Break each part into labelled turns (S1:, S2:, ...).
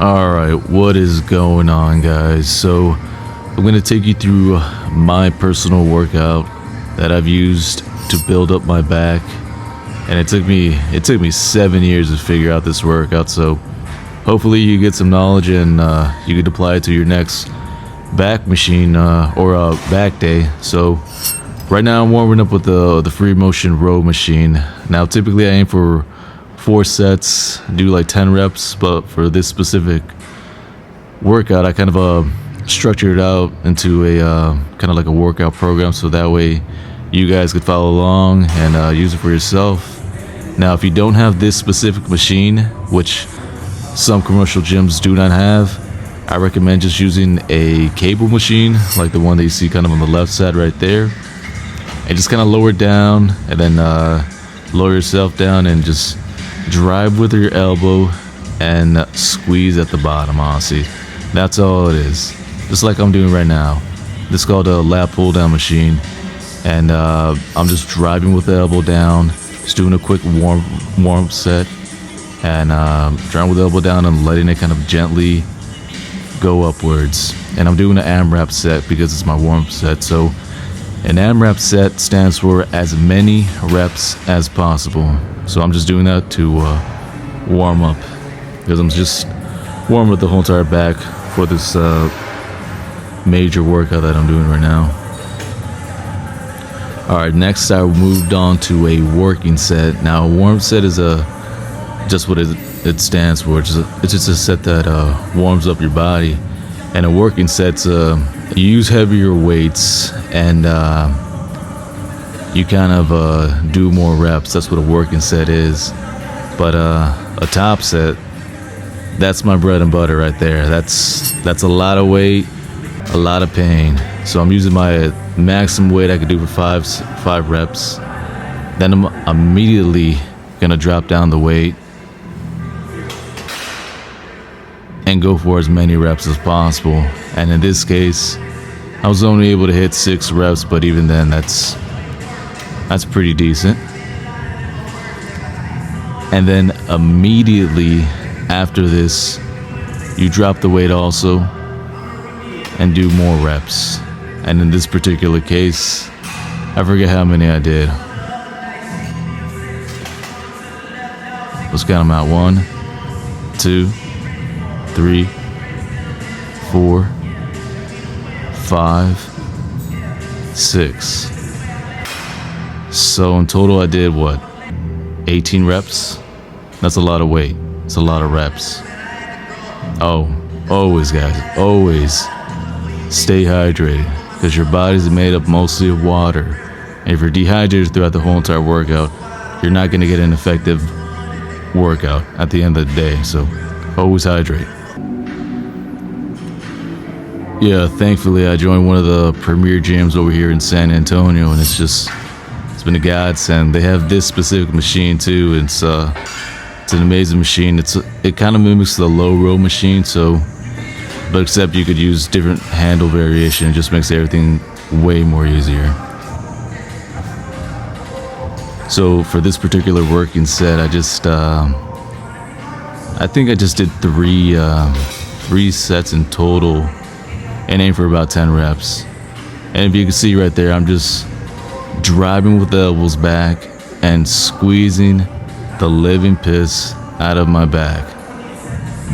S1: Alright, what is going on, guys? So I'm going to take you through my personal workout that I've used to build up my back, and it took me 7 years to figure out this workout. So hopefully you get some knowledge and you can apply it to your next back machine or back day. So right now I'm warming up with the free motion row machine. Now typically I aim for 4 sets, do like 10 reps, but for this specific workout I kind of structured it out into a kind of like a workout program, so that way you guys could follow along and use it for yourself. Now if you don't have this specific machine, which some commercial gyms do not have, I recommend just using a cable machine like the one that you see kind of on the left side right there, and just kind of lower it down and then lower yourself down and just drive with your elbow and squeeze at the bottom. Honestly, that's all it is, just like I'm doing right now. This is called a lat pull down machine, and I'm just driving with the elbow down, just doing a quick warm set, and driving with the elbow down and letting it kind of gently go upwards. And I'm doing an AMRAP set because it's my warm set. So an AMRAP set stands for as many reps as possible. So I'm just doing that to warm up, because I'm just warming up the whole entire back for this major workout that I'm doing right now. Alright, next I moved on to a working set. Now a warm set is just what it stands for. It's just a set that warms up your body. And a working set's you use heavier weights and you kind of do more reps. That's what a working set is. But a top set, that's my bread and butter right there. That's a lot of weight, a lot of pain. So I'm using my maximum weight I could do for five reps. Then I'm immediately gonna drop down the weight and go for as many reps as possible. And in this case, I was only able to hit 6 reps, but even then, that's pretty decent. And then immediately after this, you drop the weight also and do more reps. And in this particular case, I forget how many I did. Let's count them out. 1, 2, 3, 4, 5, 6. So in total I did what? 18 reps? That's a lot of weight. It's a lot of reps. Oh, always guys, always stay hydrated, because your body's made up mostly of water. And if you're dehydrated throughout the whole entire workout, you're not going to get an effective workout at the end of the day. So always hydrate. Yeah, thankfully I joined one of the premier gyms over here in San Antonio, and it's been a godsend. They have this specific machine too. It's an amazing machine. It kind of mimics the low row machine, but except you could use different handle variation. It just makes everything way more easier. So for this particular working set, I think I just did 3 sets in total, and aim for about 10 reps. And if you can see right there, I'm just driving with the elbows back and squeezing the living piss out of my back.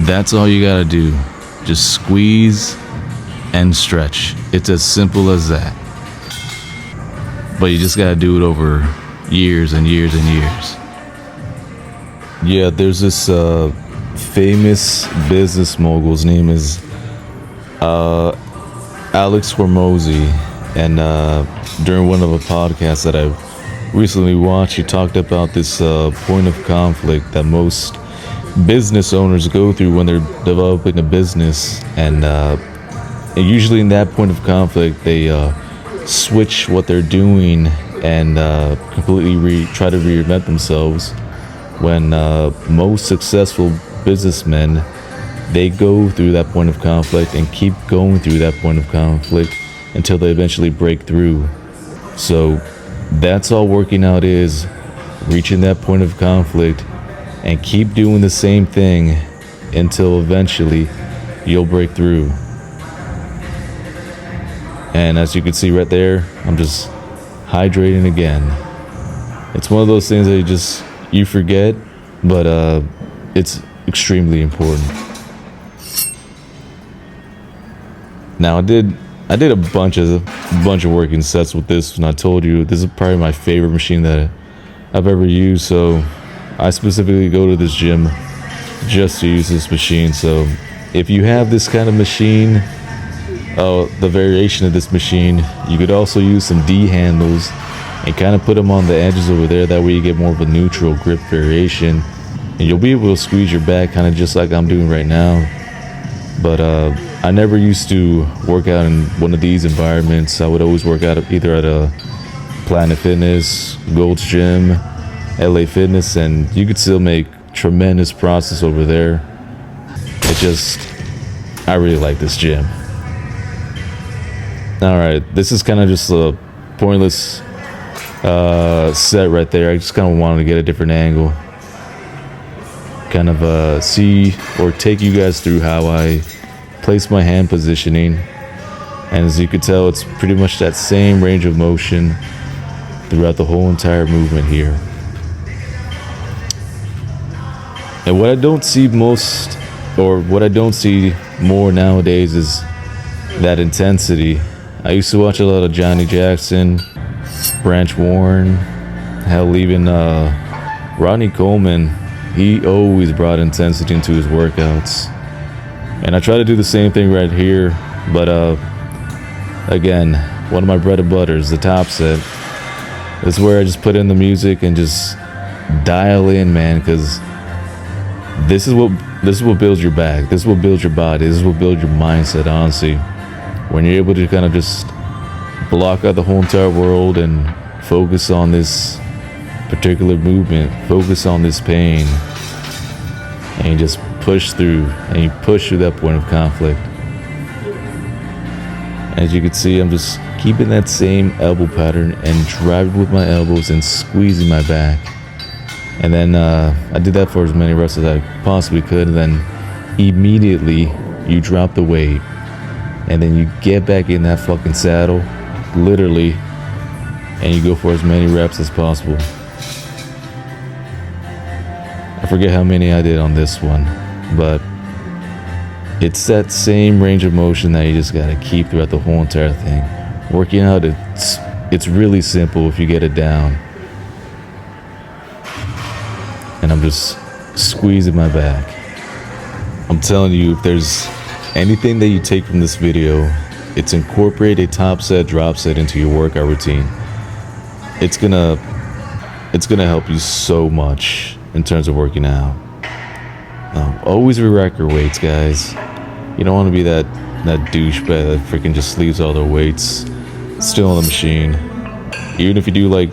S1: That's all you gotta do. Just squeeze and stretch. It's as simple as that. But you just gotta do it over years and years and years. Yeah, there's this famous business mogul. His name is Alex Hormozy, and during one of the podcasts that I recently watched, he talked about this point of conflict that most business owners go through when they're developing a business, and usually in that point of conflict they switch what they're doing and completely try to reinvent themselves. When most successful businessmen, they go through that point of conflict and keep going through that point of conflict until they eventually break through. So that's all working out is, reaching that point of conflict and keep doing the same thing until eventually you'll break through. And as you can see right there, I'm just hydrating again. It's one of those things that you forget, but it's extremely important. Now I did a bunch of working sets with this, and I told you this is probably my favorite machine that I've ever used. So I specifically go to this gym just to use this machine. So if you have this kind of machine, the variation of this machine, you could also use some D handles and kind of put them on the edges over there. That way you get more of a neutral grip variation, and you'll be able to squeeze your back kind of just like I'm doing right now. But I never used to work out in one of these environments. I would always work out either at a Planet Fitness, Gold's Gym, LA Fitness, and you could still make tremendous progress over there. I really like this gym. Alright, this is kind of just a pointless set right there. I just kind of wanted to get a different angle. Kind of see or take you guys through how I place my hand positioning. And as you can tell, it's pretty much that same range of motion throughout the whole entire movement here. And what I don't see more nowadays is that intensity. I used to watch a lot of Johnny Jackson, Branch Warren, hell, even Rodney Coleman. He always brought intensity into his workouts. And I try to do the same thing right here, but again, one of my bread and butters, the top set, is where I just put in the music and just dial in, man, because this is what builds your back. This is what builds your body. This is what builds your mindset, honestly. When you're able to kind of just block out the whole entire world and focus on this particular movement, focus on this pain, and you just push through, and you push through that point of conflict. As you can see, I'm just keeping that same elbow pattern and driving with my elbows and squeezing my back. And then I did that for as many reps as I possibly could, and then immediately you drop the weight, and then you get back in that fucking saddle, literally, and you go for as many reps as possible. I forget how many I did on this one, but it's that same range of motion that you just gotta keep throughout the whole entire thing. Working out, it's really simple if you get it down. And I'm just squeezing my back. I'm telling you, if there's anything that you take from this video, it's incorporate a top set, drop set into your workout routine. It's gonna help you so much in terms of working out. Always re-rack your weights, guys. You don't want to be that douchebag that freaking just leaves all their weights still on the machine. Even if you do like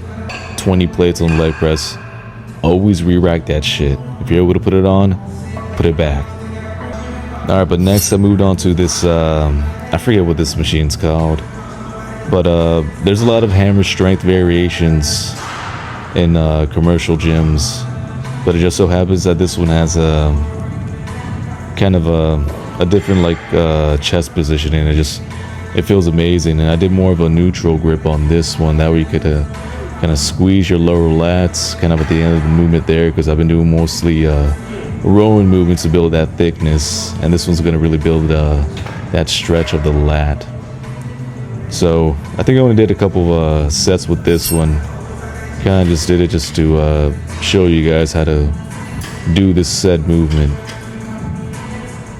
S1: 20 plates on the leg press, always re-rack that shit. If you're able to put it on, put it back. Alright, but next I moved on to this, I forget what this machine's called, but there's a lot of hammer strength variations in commercial gyms, but it just so happens that this one has a kind of a different like chest positioning. It feels amazing, and I did more of a neutral grip on this one. That way you could kind of squeeze your lower lats kind of at the end of the movement there, because I've been doing mostly rowing movements to build that thickness, and this one's going to really build that stretch of the lat. So I think I only did a couple of sets with this one. Kind of just did it just to show you guys how to do this set movement.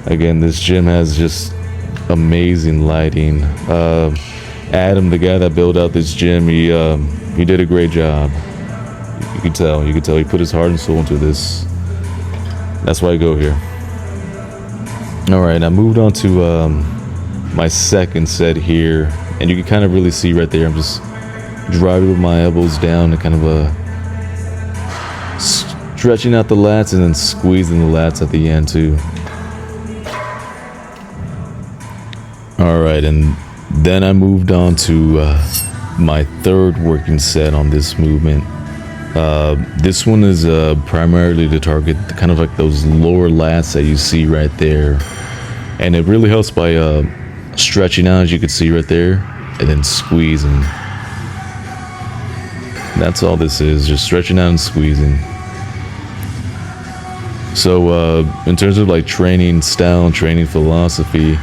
S1: Again, this gym has just amazing lighting. Adam, the guy that built out this gym, he did a great job. You can tell he put his heart and soul into this. That's why I go here. Alright, I moved on to my second set here, and you can kind of really see right there, I'm just driving with my elbows down and kind of stretching out the lats and then squeezing the lats at the end too. Alright, and then I moved on to my third working set on this movement. This one is primarily to target kind of like those lower lats that you see right there, and it really helps by stretching out, as you can see right there, and then squeezing. That's all this is, just stretching out and squeezing. So in terms of like training style and training philosophy,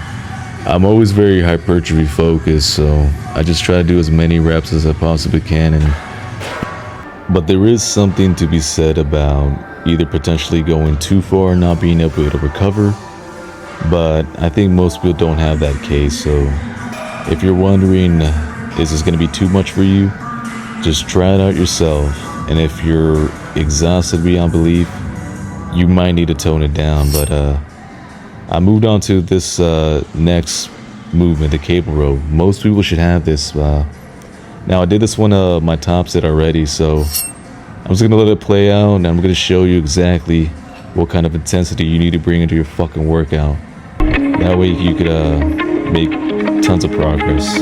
S1: I'm always very hypertrophy focused, so I just try to do as many reps as I possibly can. But there is something to be said about either potentially going too far and not being able to recover, but I think most people don't have that case. So if you're wondering, is this going to be too much for you, just try it out yourself. And if you're exhausted beyond belief, you might need to tone it down. But I moved on to this next movement, the cable row. Most people should have this. Now I did this one my top set already, so I'm just gonna let it play out, and I'm gonna show you exactly what kind of intensity you need to bring into your fucking workout. That way you could make tons of progress.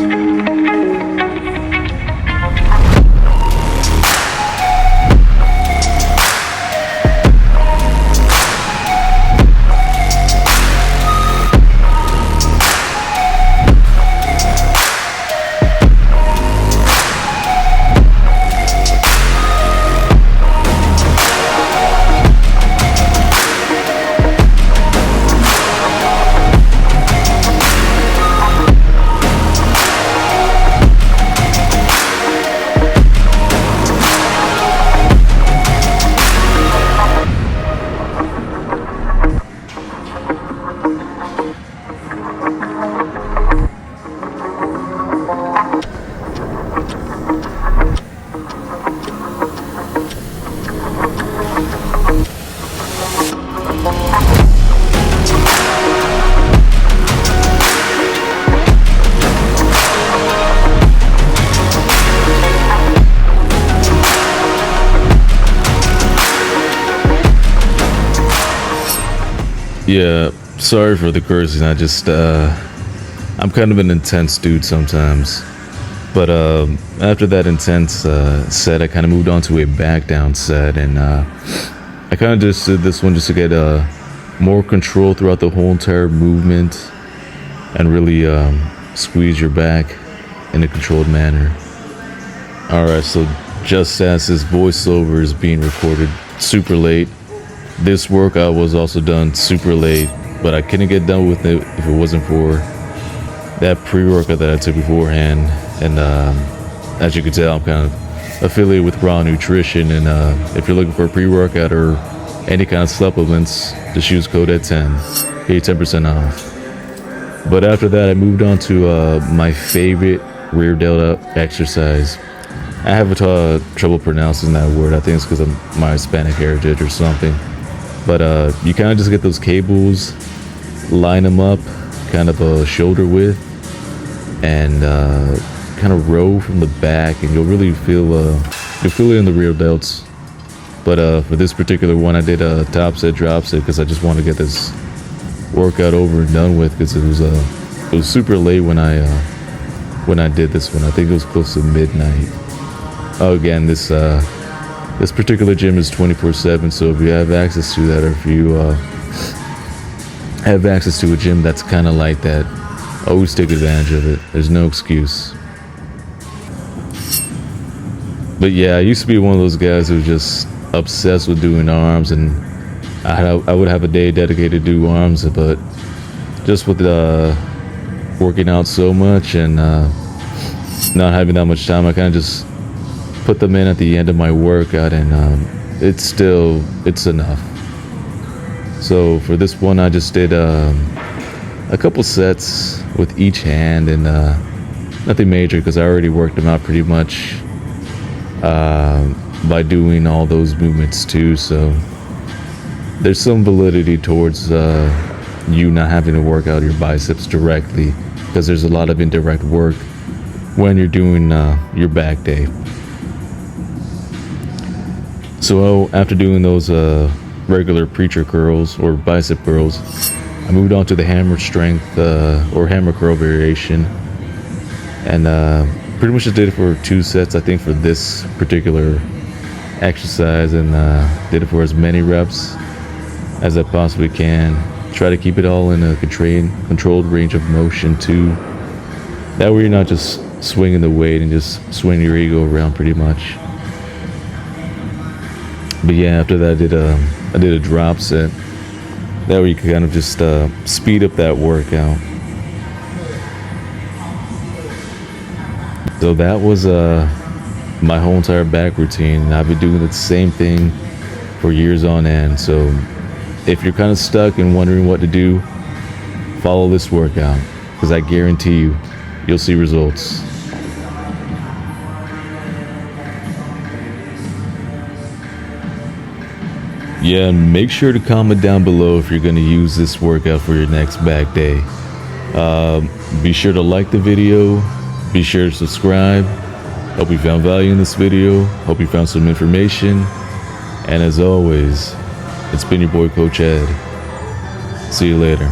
S1: Yeah, sorry for the cursing. I just, I'm kind of an intense dude sometimes. But after that intense set, I kind of moved on to a back down set. And I kind of just did this one just to get more control throughout the whole entire movement and really squeeze your back in a controlled manner. Alright, so just as this voiceover is being recorded super late, this workout was also done super late, but I couldn't get done with it if it wasn't for that pre-workout that I took beforehand. And as you can tell, I'm kind of affiliated with Raw Nutrition, and if you're looking for a pre-workout or any kind of supplements, just use code at 10, get 10% off. But after that, I moved on to my favorite rear delta exercise. I have trouble pronouncing that word. I think it's because of my Hispanic heritage or something. But you kind of just get those cables, line them up, kind of a shoulder width, and kind of row from the back, and you'll really feel it in the rear delts. But for this particular one, I did a top set, drop set, because I just want to get this workout over and done with, because it was super late when I did this one. I think it was close to midnight. Oh, again, this particular gym is 24/7, so if you have access to that, or if you have access to a gym that's kind of like that, always take advantage of it. There's no excuse. But yeah, I used to be one of those guys who was just obsessed with doing arms, and I would have a day dedicated to do arms, but just with working out so much and not having that much time, I kind of just put them in at the end of my workout, and it's enough. So for this one, I just did a couple sets with each hand, and nothing major, because I already worked them out pretty much by doing all those movements too. So there's some validity towards you not having to work out your biceps directly, because there's a lot of indirect work when you're doing your back day. So after doing those regular preacher curls or bicep curls, I moved on to the hammer strength or hammer curl variation, and pretty much just did it for 2 sets. I think for this particular exercise and did it for as many reps as I possibly can. Try to keep it all in a controlled range of motion too. That way you're not just swinging the weight and just swinging your ego around pretty much. But yeah, after that I did a drop set. That way you can kind of just speed up that workout. So that was my whole entire back routine. I've been doing the same thing for years on end. So if you're kind of stuck and wondering what to do, follow this workout, because I guarantee you'll see results. Yeah, and make sure to comment down below if you're going to use this workout for your next back day. Be sure to like the video. Be sure to subscribe. Hope you found value in this video. Hope you found some information. And as always, it's been your boy Coach Ed. See you later.